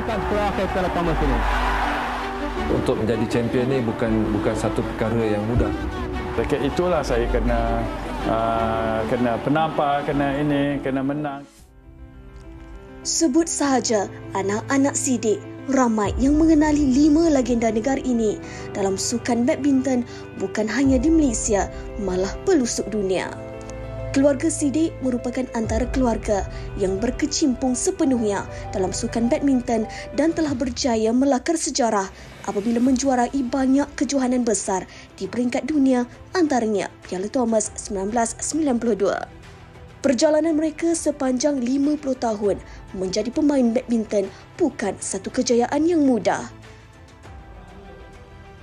Bukan sekolah Captain Thomas ini. Untuk menjadi champion ni bukan satu perkara yang mudah. Raket itulah saya kena penampar, kena menang. Sebut sahaja anak-anak Sidik, ramai yang mengenali 5 legenda negara ini dalam sukan badminton bukan hanya di Malaysia, malah pelosok dunia. Keluarga Sidik merupakan antara keluarga yang berkecimpung sepenuhnya dalam sukan badminton dan telah berjaya melakar sejarah apabila menjuarai banyak kejohanan besar di peringkat dunia, antaranya Piala Thomas 1992. Perjalanan mereka sepanjang 50 tahun menjadi pemain badminton bukan satu kejayaan yang mudah.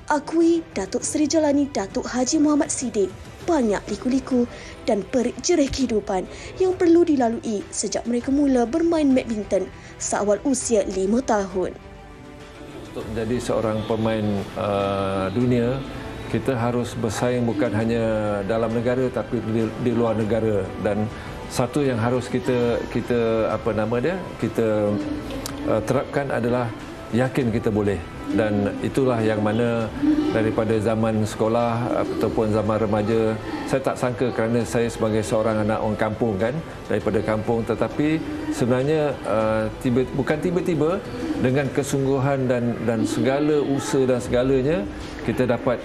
Akui Datuk Seri Jalani Datuk Haji Muhammad Sidik, banyak liku-liku dan perik jerih kehidupan yang perlu dilalui sejak mereka mula bermain badminton seawal usia 5 tahun. Untuk menjadi seorang pemain dunia, kita harus bersaing bukan hanya dalam negara tapi di luar negara, dan satu yang harus kita terapkan adalah yakin kita boleh. Dan itulah yang mana daripada zaman sekolah ataupun zaman remaja, saya tak sangka kerana saya sebagai seorang anak orang kampung kan, daripada kampung, tetapi sebenarnya bukan tiba-tiba dengan kesungguhan dan segala usaha dan segalanya kita dapat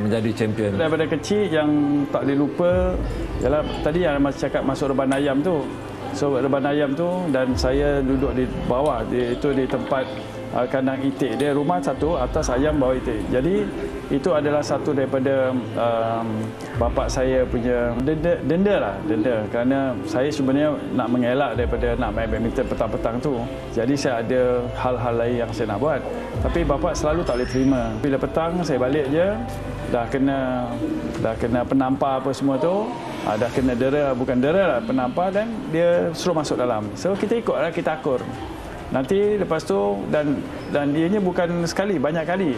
menjadi champion. Daripada kecil yang tak boleh lupa ialah tadi yang Mas cakap masuk reban ayam tu. So reban ayam tu dan saya duduk di bawah, di tempat kandang itik dia, rumah satu, atas ayam, bawah itik. Jadi itu adalah satu daripada bapa saya punya denda kerana saya sebenarnya nak mengelak daripada nak main badminton petang-petang tu. Jadi saya ada hal-hal lain yang saya nak buat, tapi bapa selalu tak boleh terima. Bila petang saya balik je dah kena penampar apa semua tu, dah kena bukan dera lah, penampar, dan dia suruh masuk dalam. So kita ikutlah, kita akur. Nanti lepas tu dan ianya bukan sekali, banyak kali.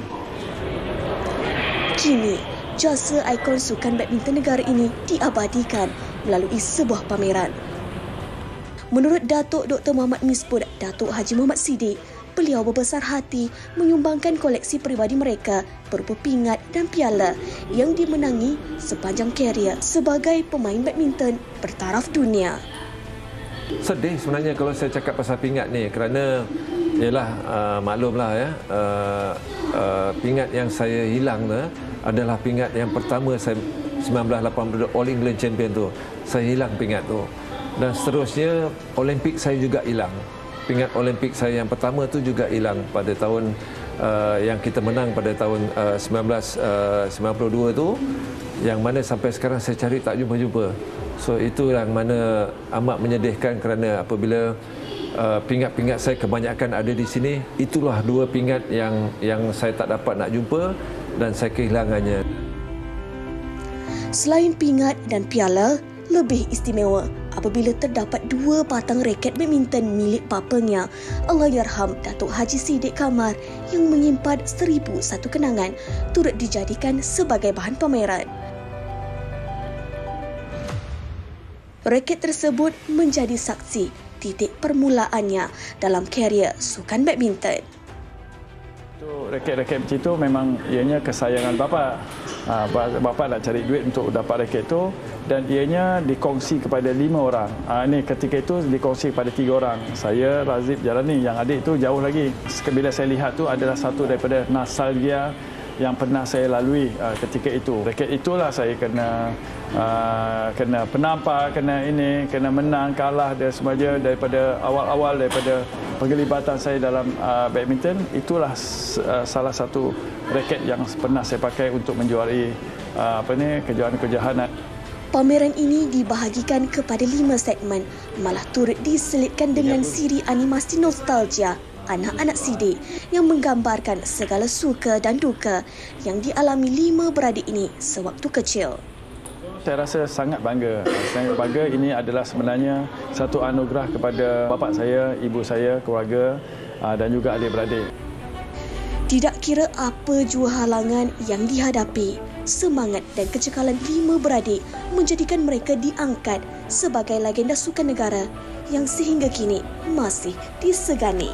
Kini, jasa ikon sukan badminton negara ini diabadikan melalui sebuah pameran. Menurut Datuk Dr. Muhammad Misbud, Datuk Haji Muhammad Sidik, beliau berbesar hati menyumbangkan koleksi peribadi mereka berupa pingat dan piala yang dimenangi sepanjang karier sebagai pemain badminton bertaraf dunia. Sedih sebenarnya kalau saya cakap pasal pingat ni, kerana ialah maklumlah ya, pingat yang saya hilang tu adalah pingat yang pertama saya 1982 All England Champion tu. Saya hilang pingat tu. Dan seterusnya Olimpik saya juga hilang. Pingat Olimpik saya yang pertama tu juga hilang pada tahun yang kita menang pada tahun 1992 tu, yang mana sampai sekarang saya cari tak jumpa-jumpa. So itu yang mana amat menyedihkan kerana apabila pingat-pingat saya kebanyakan ada di sini, itulah 2 pingat yang saya tak dapat nak jumpa dan saya kehilangannya. Selain pingat dan piala, lebih istimewa apabila terdapat 2 batang raket badminton milik bapanya, Allahyarham Datuk Haji Sidik Kamar, yang menyimpan 1001 kenangan turut dijadikan sebagai bahan pameran. Raket tersebut menjadi saksi titik permulaannya dalam karier sukan badminton. Raket-raket macam itu memang ianya kesayangan bapa. Bapa nak cari duit untuk dapat raket itu, dan ianya dikongsi kepada 5 orang. Ini ketika itu dikongsi kepada 3 orang. Saya, Razib Jalani, yang adik itu jauh lagi. Bila saya lihat tu adalah satu daripada nostalgia yang pernah saya lalui ketika itu. Raket itulah saya kena penampar, kena menang, kalah dan sebagainya. Daripada awal-awal, daripada penglibatan saya dalam badminton, itulah salah satu raket yang pernah saya pakai untuk menjuarai kejohanan-kejohanan. Pameran ini dibahagikan kepada 5 segmen, malah turut diselitkan dengan siri animasi nostalgia anak-anak Sidik yang menggambarkan segala suka dan duka yang dialami 5 beradik ini sewaktu kecil. Saya rasa sangat bangga. Sangat bangga, ini adalah sebenarnya satu anugerah kepada bapa saya, ibu saya, keluarga dan juga adik-beradik. Tidak kira apa jua halangan yang dihadapi, semangat dan kecekalan 5 beradik menjadikan mereka diangkat sebagai legenda sukan negara yang sehingga kini masih disegani.